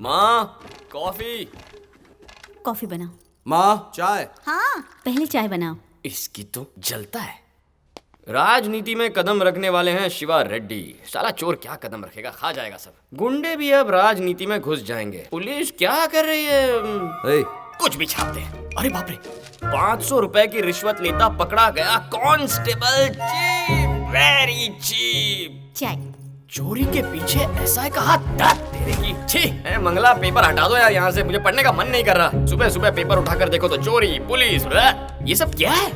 माँ coffee. Coffee बनाओ। माँ चाय। हाँ, पहले चाय बनाओ। इसकी तो जलता है। राजनीति में कदम रखने वाले हैं शिवा रेड्डी। साला चोर क्या कदम रखेगा, खा जाएगा सब। गुंडे भी अब राजनीति में घुस जाएंगे। पुलिस क्या कर रही है? कुछ भी छापते हैं। अरे बाप रे, 500 रुपए की रिश्वत लेता पकड़ा गया कांस्टेबल। Cheap, very cheap. चाय। चोरी के पीछे ऐसा है कहा तेरे की। छी, मंगला पेपर हटा दो यार यहाँ से, मुझे पढ़ने का मन नहीं कर रहा। सुबह सुबह पेपर उठाकर देखो तो चोरी, पुलिस, ये सब क्या है?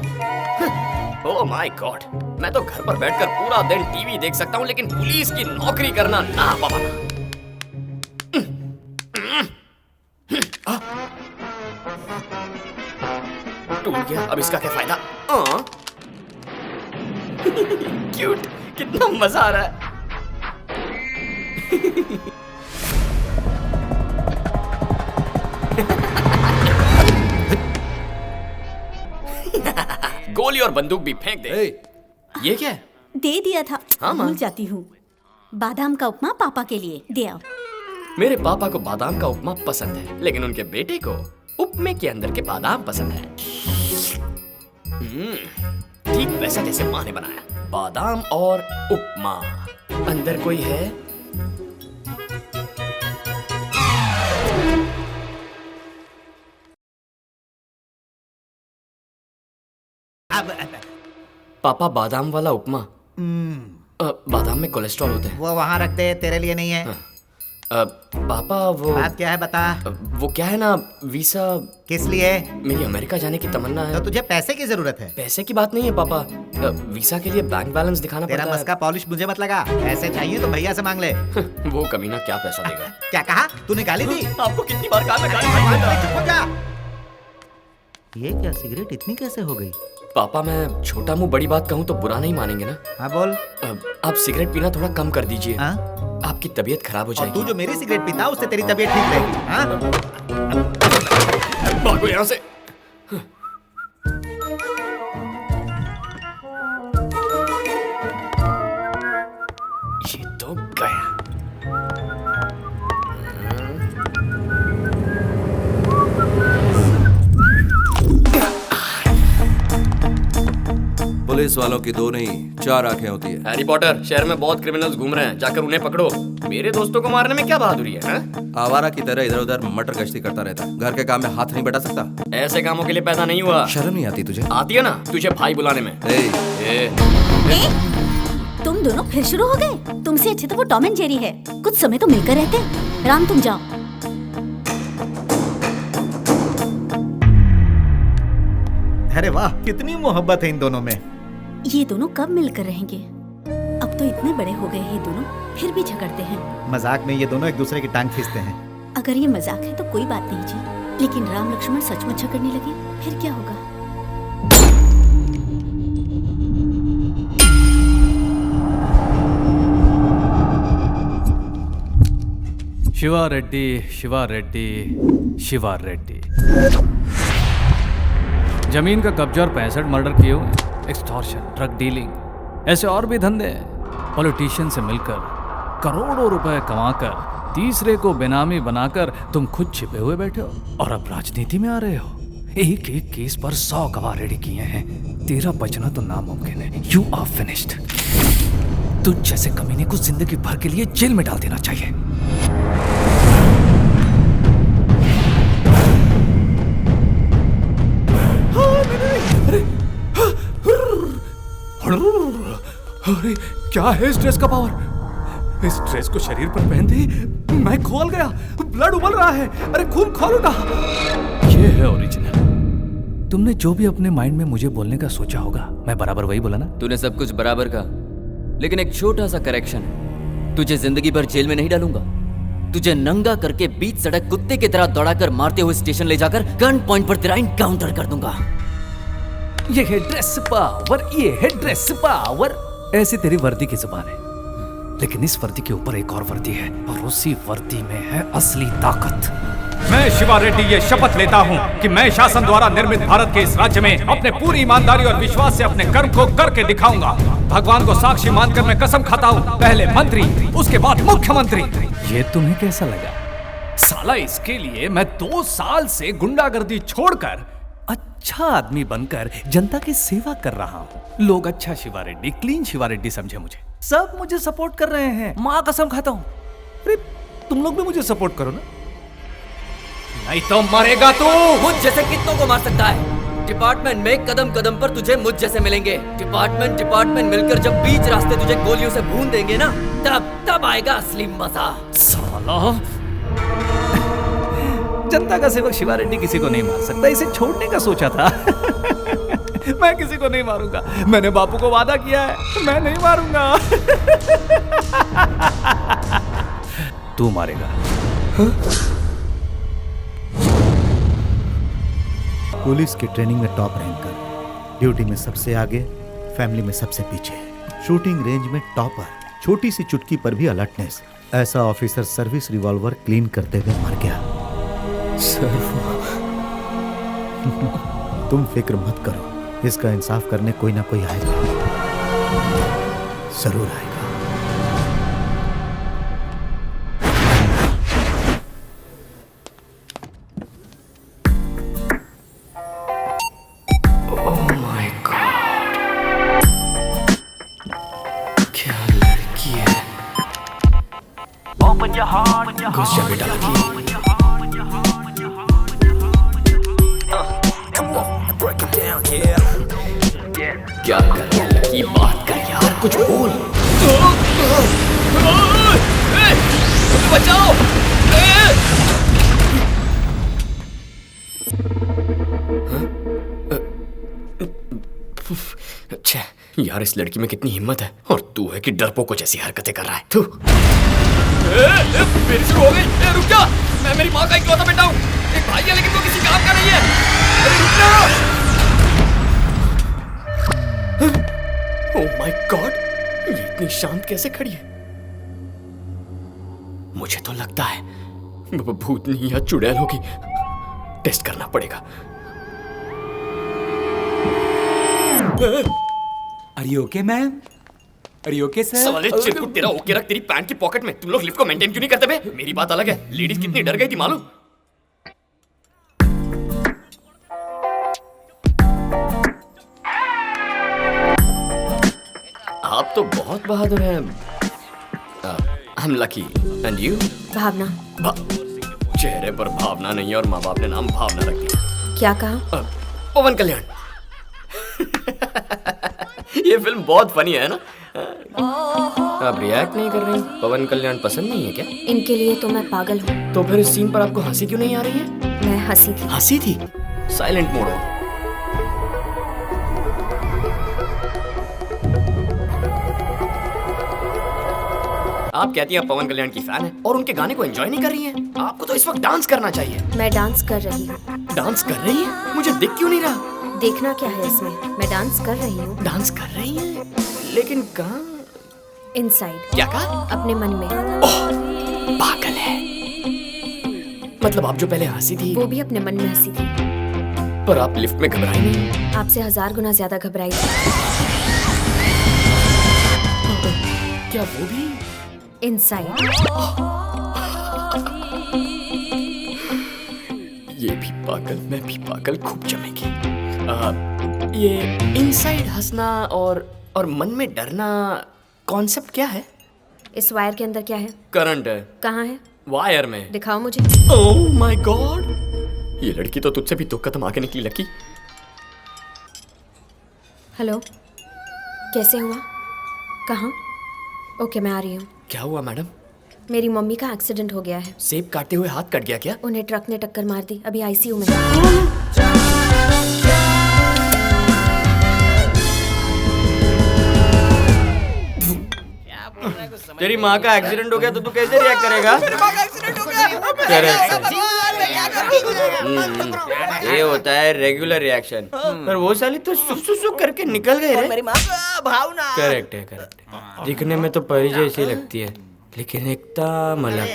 ओह माय गॉड, मैं तो घर पर बैठकर पूरा दिन टीवी देख सकता हूँ, लेकिन पुलिस की नौकरी करना ना बाबा। टूट गया, अब इसका क्या फायदा? क्यूट, कितना मजा आ रहा है। गोली और बंदूक भी फेंक दे। ये क्या है? दे दिया था। हाँ, भूल जाती हूँ। बादाम का उपमा पापा के लिए दे आओ। मेरे पापा को बादाम का उपमा पसंद है, लेकिन उनके बेटे को उपमे के अंदर के बादाम पसंद है। ठीक वैसा जैसे माँ ने बनाया। बादाम और उपमा। अंदर कोई है? पापा बादाम वाला उपमा। बादाम में कोलेस्ट्रॉल होता है। वो वहाँ रख दे, तेरे लिए नहीं है। पापा वो बात क्या है बता। वो क्या है ना, वीसा। किस लिए? मेरी अमेरिका जाने की तमन्ना है। तो तुझे पैसे की जरूरत है? पैसे की बात नहीं है पापा, वीसा के लिए बैंक बैलेंस दिखाना पड़ता है। तेरा मस्का पॉलिश मुझे मत लगा। पैसे चाहिए तो भैया से मांग ले। वो कमीना क्या पैसा देगा? क्या कहा तूने? गाली दी? आपको कितनी बार कहा मैं गाली? ये क्या, सिगरेट इतनी कैसे हो गई? पापा मैं छोटा मुंह बड़ी बात कहूँ तो बुरा नहीं मानेंगे ना? हाँ बोल। आप सिगरेट पीना थोड़ा कम कर दीजिए। आपकी तबीयत खराब हो जाएगी। तू जो मेरी सिगरेट पीता उससे तेरी तबीयत ठीक रहेगी। हाँ? भागो यहाँ से। ये तो गया। पुलिस वालों की 2 नहीं 4 आंखें होती है। हैरी पॉटर, शहर में बहुत क्रिमिनल्स घूम रहे हैं, जाकर उन्हें पकड़ो। मेरे दोस्तों को मारने में क्या बहादुरी है? आवारा की तरह इधर उधर मटर गश्ती करता रहता है। घर के काम में हाथ नहीं बटा सकता। ऐसे कामों के लिए पैदा नहीं हुआ। शर्म नहीं आती तुझे? आती है ना तुझे भाई बुलाने में। तुम दोनों फिर शुरू हो गए? तुमसे अच्छे तो वो टॉम एंड जेरी है। कुछ समय तो मिलकर रहते। राम तुम जाओ। अरे वाह, कितनी मोहब्बत है इन दोनों में। ये दोनों कब मिलकर रहेंगे? अब तो इतने बड़े हो गए ये दोनों, फिर भी झगड़ते हैं। मजाक में ये दोनों एक दूसरे की टांग खींचते हैं। अगर ये मजाक है तो कोई बात नहीं जी, लेकिन राम लक्ष्मण सचमुच झगड़ने लगे फिर क्या होगा? शिवा रेड्डी, शिवा रेड्डी, शिवा रेड्डी। जमीन का कब्जा और 65 मर्डर किए हुए, एक्सटॉर्शन, ड्रग डीलिंग, ऐसे और भी धंधे हैं। पॉलिटिशियन से मिलकर करोड़ों रुपए कमाकर तीसरे को बेनामी बनाकर तुम खुद छिपे हुए बैठे हो और अब राजनीति में आ रहे हो। एक एक केस पर 100 गवाह रेडी किए हैं। तेरा बचना तो नामुमकिन है। You are finished. तुझ जैसे कमीने को जिंदगी भर के लिए जेल में डाल देना चाहिए। अरे क्या है इस ड्रेस का पावर? इस ड्रेस को शरीर पर पहनते मैं खोल गया। ब्लड उबल रहा है। अरे खून खोलो ना। ये है ओरिजिनल। तुमने जो भी अपने माइंड में मुझे बोलने का सोचा होगा, मैं बराबर वही बोला ना? तूने सब कुछ बराबर कहा, लेकिन एक छोटा सा करेक्शन है। तुझे जिंदगी भर जेल में नहीं डालूंगा। तुझे नंगा करके बीच सड़क कुत्ते की तरह दौड़ाकर मारते हुए स्टेशन ले जाकर गन पॉइंट पर तेरा एनकाउंटर कर दूंगा। ये है ड्रेस पावर, ये है ड्रेस पावर। ऐसी तेरी वर्दी की जुबान है, लेकिन इस वर्दी के ऊपर एक और वर्दी है और उसी वर्दी में है असली ताकत। मैं शिवा रेड्डी ये शपथ लेता हूँ कि मैं शासन द्वारा निर्मित भारत के इस राज्य में अपने पूरी ईमानदारी और विश्वास से अपने कर्म को करके दिखाऊंगा। भगवान को साक्षी मानकर मैं कसम खाता हूँ, पहले मंत्री उसके बाद मुख्यमंत्री। ये तुम्हें कैसा लगा? साला इसके लिए मैं 2 साल से गुंडागर्दी छोड़कर अच्छा आदमी बनकर जनता की सेवा कर रहा हूँ। लोग अच्छा शिवा रेड्डी, क्लीन शिवा रेड्डी समझे मुझे। सब मुझे सपोर्ट कर रहे हैं, माँ कसम खाता हूँ। अरे तुम लोग भी मुझे सपोर्ट करो ना, नहीं तो मरेगा तू। मुझ जैसे कितनों को मार सकता है? डिपार्टमेंट में कदम कदम पर तुझे मुझ जैसे मिलेंगे। डिपार्टमेंट मिलकर जब बीच रास्ते तुझे गोलियों से भून देंगे ना, तब आएगा असली मजा। साला जनता का सेवक शिवा रेड्डी किसी को नहीं मार सकता, इसे छोड़ने का सोचा था। मैं किसी को नहीं मारूंगा, मैंने बापू को वादा किया है, मैं नहीं मारूंगा। तू मारेगा। पुलिस की ट्रेनिंग में टॉप रैंक कर, ड्यूटी में सबसे आगे, फैमिली में सबसे पीछे, शूटिंग रेंज में टॉपर, छोटी सी चुटकी पर भी अलर्टनेस। ऐसा ऑफिसर सर्विस रिवॉल्वर क्लीन करते हुए मर गया। तुम फिक्र मत करो, इसका इंसाफ करने कोई ना कोई आएगा, जरूर आएगा। घुस जा बेटा लकी। क्या कर रहा है लकी, बात कर यार, कुछ बोल। बचाओ। अच्छा यार, इस लड़की में कितनी हिम्मत है, और तू है कि डरपोको जैसी हरकतें कर रहा है। तू फिर शुरू हो गई। रुक जा, मैं मेरी माँ का इकलौता बेटा हूँ, एक भाई है लेकिन वो किसी काम का नहीं है। रुक जा। ओह माय गॉड, ये इतनी शांत कैसे खड़ी है? मुझे तो लगता है भूतनी या चुड़ैल होगी, टेस्ट करना पड़ेगा। Are you okay, ma'am? Are you okay, sir? साले चिरकुट, तेरा ओके रख तेरी पैंट की पॉकेट में। तुम लोग लिफ्ट को मेंटेन क्यों नहीं करते बे? मेरी बात अलग है, लेडीज कितनी डर गई थी मालूम? आप तो बहुत बहादुर हैं। I'm lucky. And you? भावना। चेहरे पर भावना नहीं है और माँ बाप ने नाम भावना रख दिया। क्या कहा? पवन कल्याण। ये फिल्म बहुत फनी है ना? आप रिएक्ट नहीं कर रही? पवन कल्याण पसंद नहीं है क्या? इनके लिए तो मैं पागल हूँ। तो फिर इस सीन पर आपको हंसी क्यों नहीं आ रही है? मैं हंसी थी। हंसी थी? साइलेंट मोड हो। आप कहती हैं आप पवन कल्याण की फैन है और उनके गाने को एंजॉय नहीं कर रही हैं? आपको तो इस वक्त डांस करना चाहिए। मैं डांस कर रही हूँ। डांस कर रही है? मुझे दिख क्यों नहीं रहा? देखना क्या है इसमें, मैं डांस कर रही हूँ। डांस कर रही है? लेकिन कहाँ? इनसाइड। क्या कहा? अपने मन में। ओह, पागल है। मतलब आप जो पहले हंसी थी, वो भी अपने मन में हंसी थी। पर आप लिफ्ट में घबराई नहीं? आपसे 1000 गुना ज्यादा घबराई थी। क्या वो भी? इनसाइड। ये भी पागल, मैं भी पागल, खूब जमेगी। ये इनसाइड हंसना और मन में डरना कॉन्सेप्ट क्या है? इस वायर के अंदर क्या है? करंट है। कहाँ है? वायर में। दिखाओ मुझे। ओह माय गॉड, ये लड़की तो तुझसे भी 2 कदम आगे निकली लकी। हेलो, कैसे हुआ? कहाँ? ओके, मैं आ रही हूँ। क्या हुआ मैडम? मेरी मम्मी का एक्सीडेंट हो गया है। सेब काटते हुए हाथ कट गया क्या? उन्हें ट्रक ने टक्कर मार दी, अभी आईसीयू में। तेरी माँ का एक्सीडेंट हो गया तो तू कैसे रिएक्ट करेगा? ये होता है रेगुलर रिएक्शन। पर वो साली तो सुसु करके निकल गए रे। मेरी माँ भावना। करेक्ट है, करेक्ट है। दिखने में तो परी जैसी लगती है, लेकिन एकदम अलग।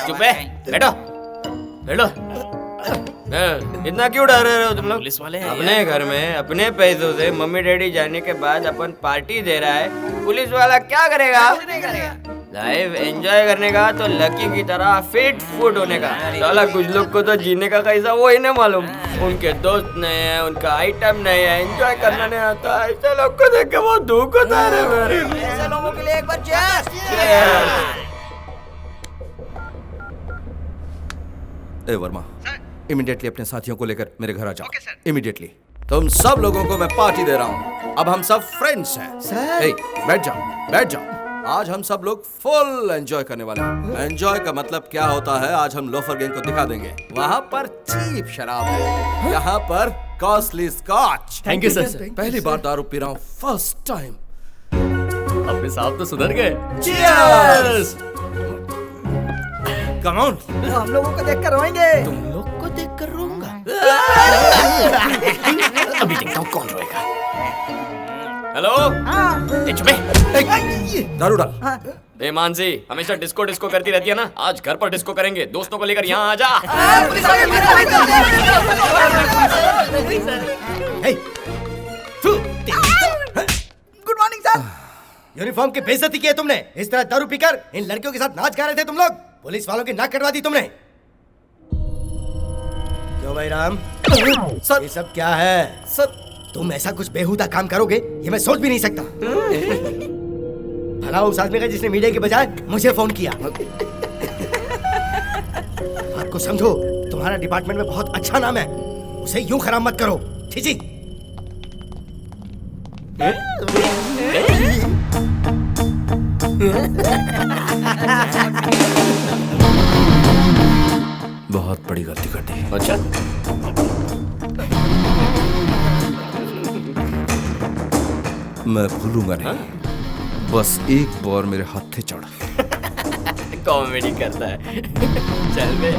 चुप है, बैठो बैठो। इतना क्यों डर रहे हो तुम लोग? पुलिस वाले अपने घर में अपने पैसों से मम्मी डैडी जाने के बाद अपन पार्टी दे रहा है, पुलिस वाला क्या करेगा? लाइफ एंजॉय करने का तो लकी की तरह फिट फुट होने का। साला कुछ लोग को तो जीने का कैसा वो ही नहीं मालूम। उनके दोस्त नहीं है, उनका आइटम नहीं है, एंजॉय करना नहीं आता। ऐसे लोग को देख के बहुत दुख होता है मेरे। ऐसे लोगों के लिए एक बार cheers! ए वर्मा, इमीडिएटली अपने साथियों को लेकर मेरे घर आ जाओ। इमीडिएटली। तुम सब लोगों को मैं पार्टी दे रहा हूँ। अब हम सब फ्रेंड्स हैं। सर। ए, बैठ जाओ, बैठ जाओ। आज हम सब लोग फुल एंजॉय करने वाले हैं। एंजॉय का मतलब क्या होता है आज हम लोफर गैंग को दिखा देंगे। वहाँ पर चीप शराब है, यहाँ पर costly scotch. Thank you sir. पहली बार दारू पी रहा हूँ, फर्स्ट टाइम। अपने साहब तो सुधर गए। Cheers! Come on! वो हम लोगों को देखकर रोएंगे। तुम लोग को देख कर रोऊंगा। अभी देखता हूँ कौन रोएगा। हेलो, ए चुप है। दारू डाल। ए मानसी, हमेशा डिस्को डिस्को करती रहती है ना, आज घर पर डिस्को करेंगे। दोस्तों को लेकर यहाँ आ जा। Good morning sir. यूनिफॉर्म की बेइज्जती की है तुमने। इस तरह दारू पीकर इन लड़कियों के साथ नाच गा रहे थे तुम लोग। पुलिस वालों की नाक कटवा दी तुमने। क्यों भाई राम? सर, ये सब क्या है? सर, तुम ऐसा कुछ बेहुदा काम करोगे ये मैं सोच भी नहीं सकता। भला उस आदमी का जिसने मीडिया के बजाय मुझे फोन किया। बात को समझो, तुम्हारा डिपार्टमेंट में बहुत अच्छा नाम है, उसे यूं खराब मत करो। छी। बहुत बड़ी गलती कर दी। अच्छा, मैं भूलूंगा नहीं। बस एक बार मेरे हाथ थे चढ़। कॉमेडी करता है। चल बे।